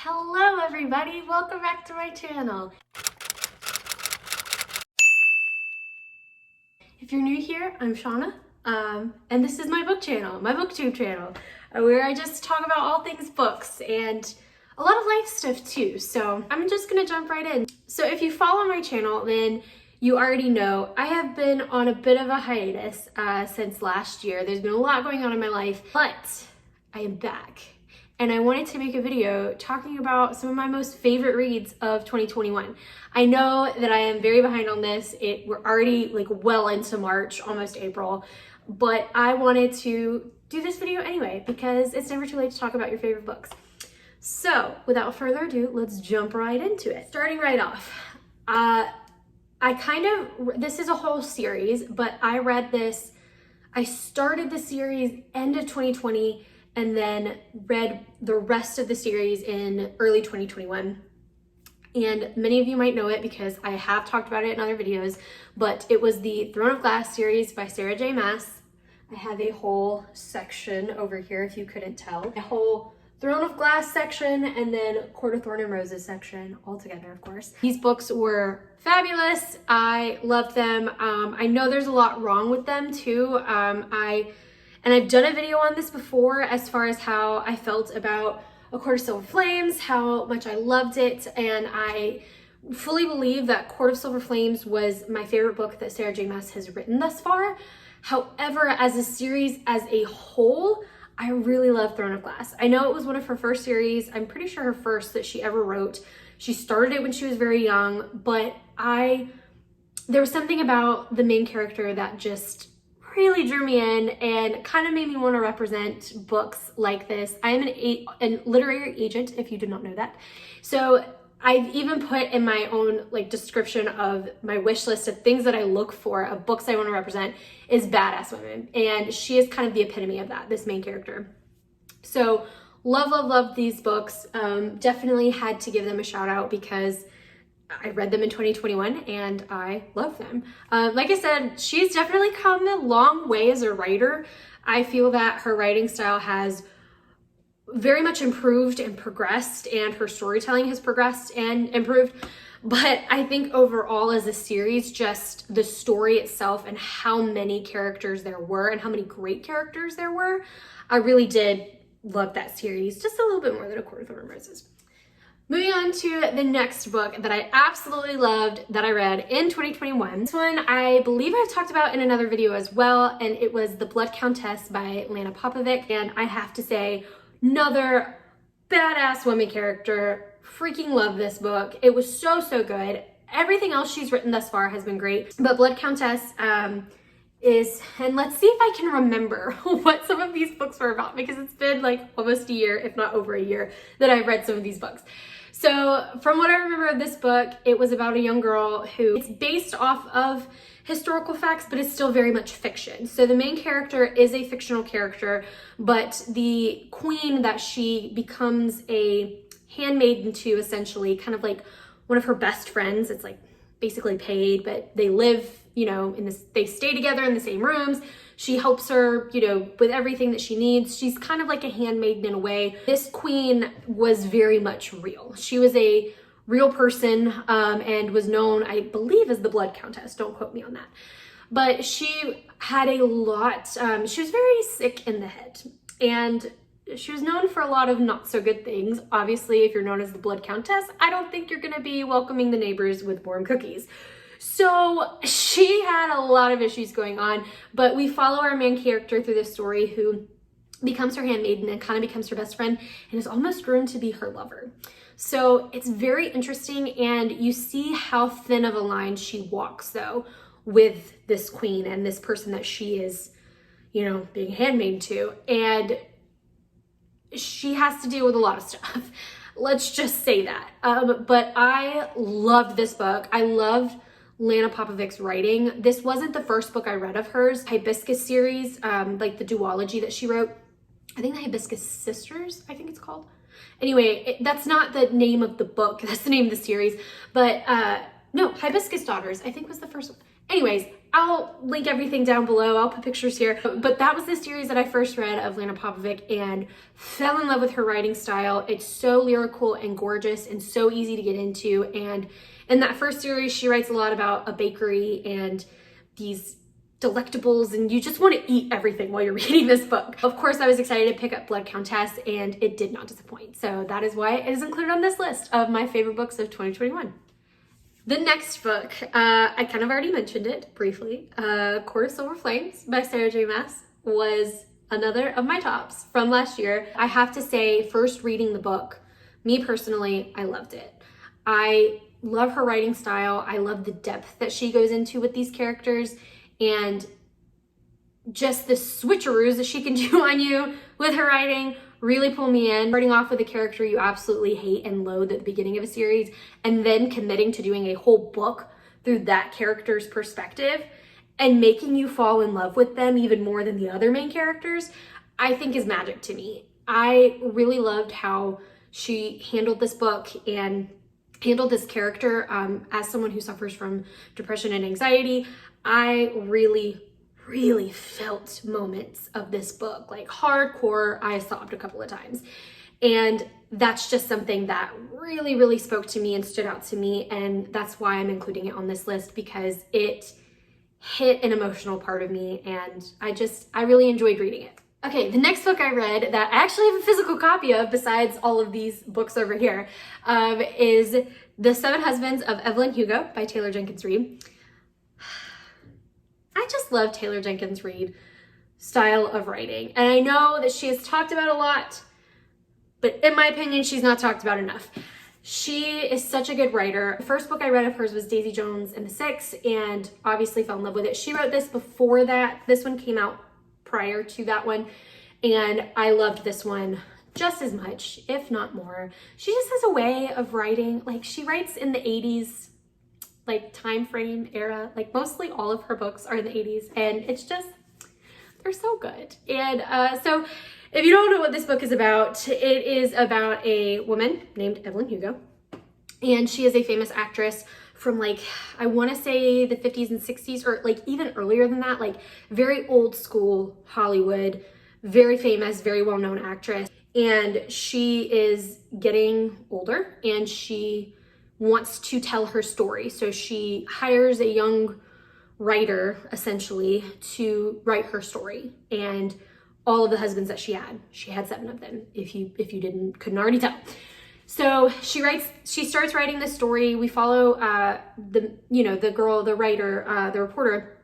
Hello everybody, welcome back to my channel. If you're new here, I'm Shauna, and this is my book channel, my booktube channel, where I just talk about all things books and a lot of life stuff too. So I'm just gonna jump right in. So if you follow my channel, then you already know I have been on a bit of a hiatus since last year. There's been a lot going on in my life, but I am back. And I wanted to make a video talking about some of my most favorite reads of 2021. I know that I am very behind on this. We're already like well into March, almost April, but I wanted to do this video anyway because it's never too late to talk about your favorite books. So without further ado, let's jump right into it. Starting right off, this is a whole series, but I started the series end of 2020 and then read the rest of the series in early 2021. And many of you might know it because I have talked about it in other videos, but it was the Throne of Glass series by Sarah J. Maas. I have a whole section over here if you couldn't tell. A whole Throne of Glass section and then Court of Thorn and Roses section all together, of course. These books were fabulous. I loved them. I know there's a lot wrong with them too. And I've done a video on this before as far as how I felt about A Court of Silver Flames, how much I loved it, and I fully believe that Court of Silver Flames was my favorite book that Sarah J. Maas has written thus far. However, as a series as a whole, I really love Throne of Glass. I know it was one of her first series. I'm pretty sure her first that she ever wrote. She started it when she was very young, but there was something about the main character that just really drew me in and kind of made me want to represent books like this. I am a literary agent, if you did not know that. So I've even put in my own description of my wish list of things that I look for, of books I want to represent, is badass women. And she is kind of the epitome of that, this main character. So love these books. Definitely had to give them a shout out because I read them in 2021 and I love them. Like I said, she's definitely come a long way as a writer. I feel that her writing style has very much improved and progressed, and her storytelling has progressed and improved. But I think overall as a series, just the story itself and how many characters there were and how many great characters there were, I really did love that series just a little bit more than A Court of Thorn and Roses. Moving on to the next book that I absolutely loved that I read in 2021. This one I believe I've talked about in another video as well, and it was The Blood Countess by Lana Popovic. And I have to say, another badass woman character. Freaking love this book. It was so good. Everything else she's written thus far has been great, but Blood Countess and let's see if I can remember what some of these books were about, because it's been almost a year, if not over a year, that I've read some of these books. So from what I remember of this book, it was about a young girl who, it's based off of historical facts, but it's still very much fiction. So the main character is a fictional character, but the queen that she becomes a handmaiden to, essentially, kind of like one of her best friends. It's basically paid, but they live, they stay together in the same rooms. She helps her, with everything that she needs. She's kind of like a handmaiden in a way. This queen was very much real. She was a real person and was known, I believe, as the Blood Countess. Don't quote me on that. But she had a lot, she was very sick in the head. And she was known for a lot of not so good things. Obviously, if you're known as the Blood Countess, I don't think you're gonna be welcoming the neighbors with warm cookies. So she had a lot of issues going on, but we follow our main character through this story, who becomes her handmaiden and kind of becomes her best friend and is almost grown to be her lover. So it's very interesting, and you see how thin of a line she walks though with this queen and this person that she is, being handmaiden to. And she has to deal with a lot of stuff. Let's just say that. But I loved this book. I loved Lana Popovic's writing. This wasn't the first book I read of hers. Hibiscus series, the duology that she wrote. I think the Hibiscus Sisters, I think it's called. Anyway, that's not the name of the book. That's the name of the series. But no, Hibiscus Daughters, I think was the first one. Anyways, I'll link everything down below. I'll put pictures here. But that was the series that I first read of Lana Popovic and fell in love with her writing style. It's so lyrical and gorgeous and so easy to get into. And in that first series, she writes a lot about a bakery and these delectables, and you just want to eat everything while you're reading this book. Of course, I was excited to pick up Blood Countess, and it did not disappoint. So that is why it is included on this list of my favorite books of 2021. The next book, I kind of already mentioned it briefly. Court of Silver Flames by Sarah J. Maas was another of my tops from last year. I have to say, first reading the book, me personally, I loved it. I love her writing style. I love the depth that she goes into with these characters and just the switcheroos that she can do on you with her writing really pull me in. Starting off with a character you absolutely hate and loathe at the beginning of a series, and then committing to doing a whole book through that character's perspective and making you fall in love with them even more than the other main characters, I think is magic to me. I really loved how she handled this book and handled this character as someone who suffers from depression and anxiety. I really felt moments of this book, like hardcore. I sobbed a couple of times. And that's just something that really spoke to me and stood out to me. And that's why I'm including it on this list, because it hit an emotional part of me. And I really enjoyed reading it. Okay, the next book I read that I actually have a physical copy of besides all of these books over here is The Seven Husbands of Evelyn Hugo by Taylor Jenkins Reid. I just love Taylor Jenkins Reid style of writing. And I know that she has talked about a lot, but in my opinion, she's not talked about enough. She is such a good writer. The first book I read of hers was Daisy Jones and the Six, and obviously fell in love with it. She wrote this before that. This one came out prior to that one, and I loved this one just as much, if not more. She just has a way of writing, like she writes in the 80s, like time frame era, like mostly all of her books are in the 80s, and it's just, they're so good. And so if you don't know what this book is about, it is about a woman named Evelyn Hugo, and she is a famous actress from like, I want to say the 50s and 60s, or like even earlier than that, like very old school Hollywood, very famous, very well-known actress. And she is getting older and she wants to tell her story. So she hires a young writer essentially to write her story. And all of the husbands that she had 7 of them, if you couldn't already tell. So she starts writing this story. We follow the girl, the writer, the reporter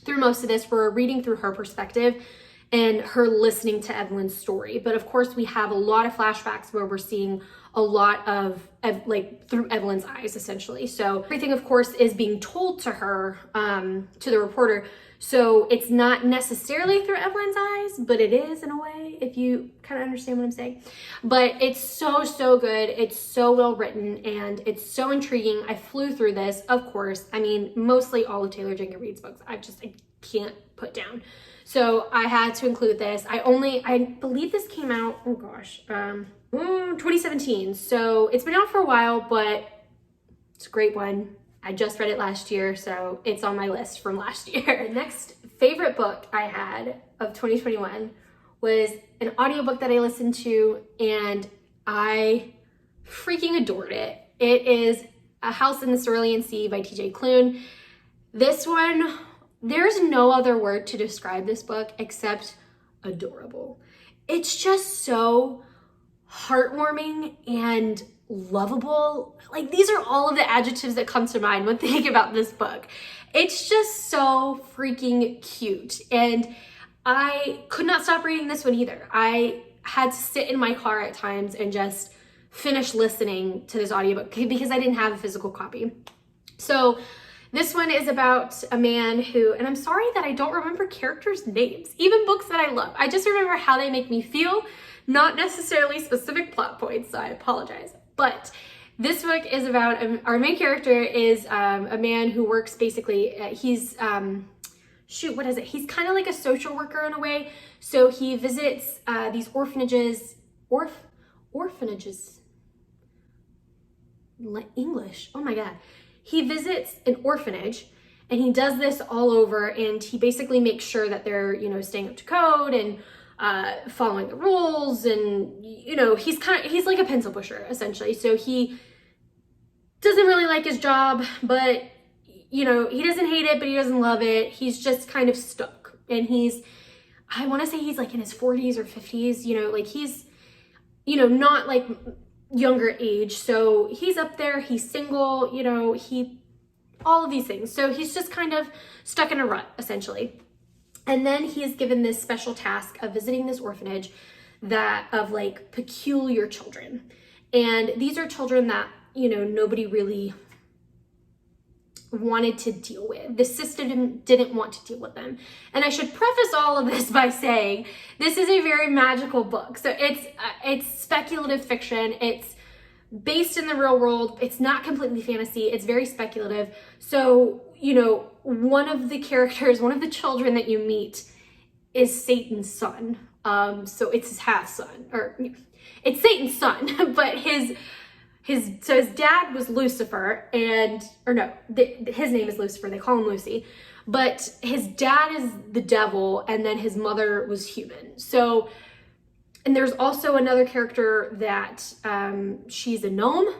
through most of this. We're reading through her perspective and her listening to Evelyn's story. But of course we have a lot of flashbacks where we're seeing a lot of like through Evelyn's eyes essentially. So everything of course is being told to her, to the reporter. So it's not necessarily through Evelyn's eyes, but it is in a way, if you kind of understand what I'm saying. But it's so good. It's so well written and it's so intriguing. I flew through this, of course. I mean, mostly all of Taylor Jenkins Reid's books, I can't put down. So I had to include this. I believe this came out, 2017. So it's been out for a while, but it's a great one. I just read it last year, so it's on my list from last year. The next favorite book I had of 2021 was an audiobook that I listened to, and I freaking adored it. It is A House in the Cerulean Sea by TJ Klune. This one, there's no other word to describe this book except adorable. It's just so heartwarming and lovable. Like, these are all of the adjectives that come to mind when thinking about this book. It's just so freaking cute, and I could not stop reading this one either. I had to sit in my car at times and just finish listening to this audiobook because I didn't have a physical copy. So this one is about a man who, and I'm sorry that I don't remember characters' names, even books that I love. I just remember how they make me feel, not necessarily specific plot points, so I apologize. But this book is about, our main character is a man who works basically, he's, he's kind of like a social worker in a way. So he visits these orphanages, English, oh my God. He visits an orphanage And he does this all over, and he basically makes sure that they're, you know, staying up to code and following the rules. And, you know, he's like a pencil pusher, essentially. So he doesn't really like his job, but, you know, he doesn't hate it, but he doesn't love it. He's just kind of stuck. And I want to say he's like in his 40s or 50s, you know, like he's, you know, not like younger age. So he's up there, he's single, you know, all of these things. So he's just kind of stuck in a rut, essentially. And then he is given this special task of visiting this orphanage of like peculiar children. And these are children that, you know, nobody really wanted to deal with. The system didn't want to deal with them. And I should preface all of this by saying this is a very magical book. So it's speculative fiction. It's based in the real world. It's not completely fantasy. It's very speculative. So, you know, one of the children that you meet is Satan's son. So it's his half son, or it's Satan's son, but his dad was Lucifer, his name is Lucifer. They call him Lucy, but his dad is the devil, and then his mother was human. So, and there's also another character that she's a gnome.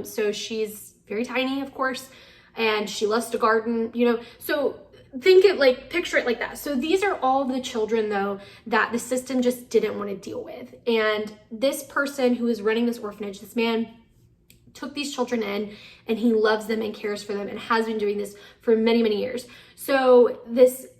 So she's very tiny, of course, and she loves to garden, you know. So picture it like that. So these are all the children, though, that the system just didn't want to deal with. And this person who is running this orphanage, this man, took these children in, and he loves them and cares for them and has been doing this for many, many years. So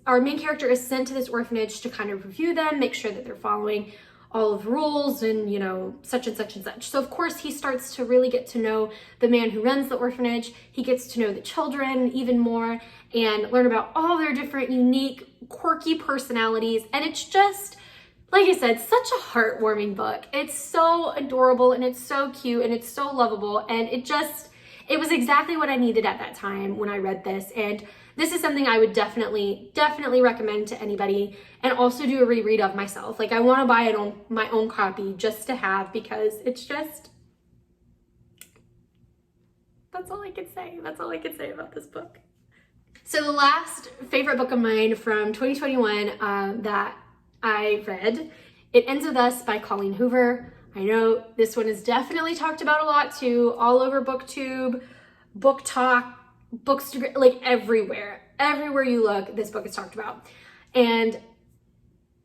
our main character is sent to this orphanage to kind of review them, make sure that they're following all of the rules and, you know, such and such and such. So of course he starts to really get to know the man who runs the orphanage. He gets to know the children even more and learn about all their different unique, quirky personalities. And it's just, like I said, such a heartwarming book. It's so adorable, and it's so cute, and it's so lovable. And it was exactly what I needed at that time when I read this. And this is something I would definitely recommend to anybody, and also do a reread of myself. Like, I want to buy my own copy just to have, because it's just, that's all I can say. That's all I can say about this book. So the last favorite book of mine from 2021 that I read, It Ends With Us by Colleen Hoover. I know this one is definitely talked about a lot too, all over BookTube, Book Talk, Bookstagram, like everywhere. Everywhere you look, this book is talked about. And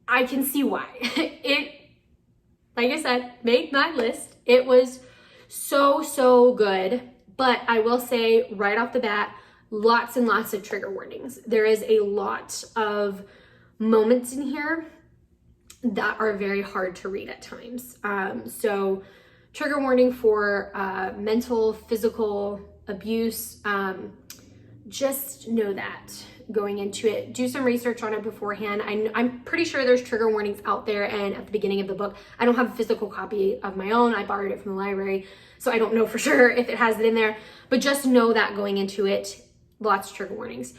I can see why. It, like I said, made my list. It was so good. But I will say right off the bat, lots and lots of trigger warnings. There is a lot of moments in here that are very hard to read at times. So trigger warning for mental, physical abuse. Just know that going into it. Do some research on it beforehand. I'm pretty sure there's trigger warnings out there, and at the beginning of the book, I don't have a physical copy of my own. I borrowed it from the library, so I don't know for sure if it has it in there, but just know that going into it, lots of trigger warnings.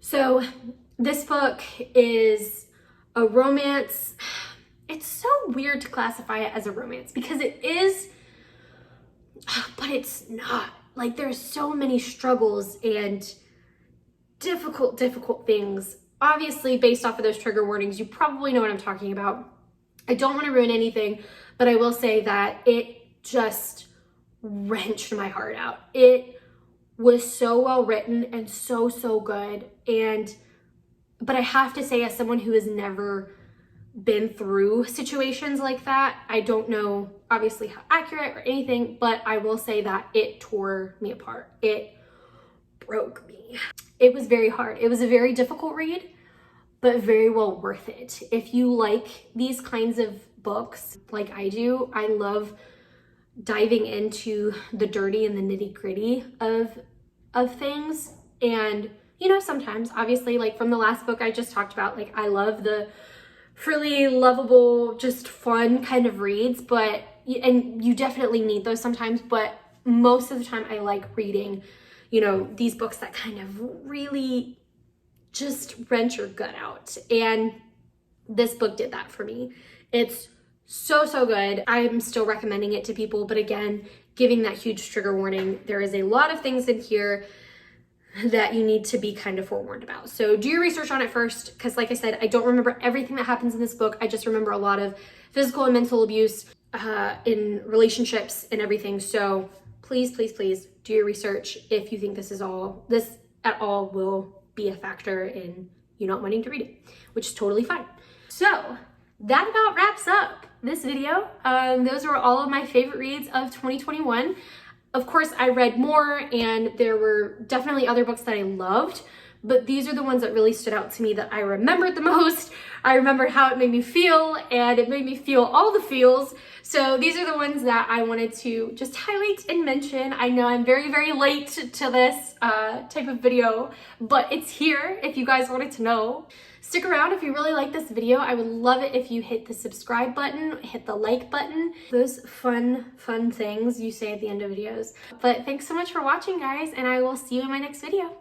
So this book is a romance. It's so weird to classify it as a romance because it is, but it's not. Like, there's so many struggles and difficult things. Obviously, based off of those trigger warnings, you probably know what I'm talking about. I don't want to ruin anything, but I will say that it just wrenched my heart out. It was so well written and so good. But I have to say, as someone who has never been through situations like that, I don't know obviously how accurate or anything, but I will say that it tore me apart. It broke me. It was very hard. It was a very difficult read, but very well worth it. If you like these kinds of books like I do, I love diving into the dirty and the nitty-gritty of things. And, you know, sometimes, obviously, like from the last book I just talked about, like I love the frilly, lovable, just fun kind of reads, and you definitely need those sometimes, but most of the time I like reading, you know, these books that kind of really just wrench your gut out. And this book did that for me. It's so good. I'm still recommending it to people, but again, giving that huge trigger warning. There is a lot of things in here that you need to be kind of forewarned about. So do your research on it first, because like I said, I don't remember everything that happens in this book. I just remember a lot of physical and mental abuse in relationships and everything. So please, please, please do your research if you think this at all will be a factor in you not wanting to read it, which is totally fine. So that about wraps up this video. Those were all of my favorite reads of 2021. Of course, I read more and there were definitely other books that I loved, but these are the ones that really stood out to me that I remembered the most. I remembered how it made me feel, and it made me feel all the feels. So these are the ones that I wanted to just highlight and mention. I know I'm very, very late to this type of video, but it's here if you guys wanted to know. Stick around if you really like this video. I would love it if you hit the subscribe button, hit the like button, those fun things you say at the end of videos. But thanks so much for watching, guys, and I will see you in my next video.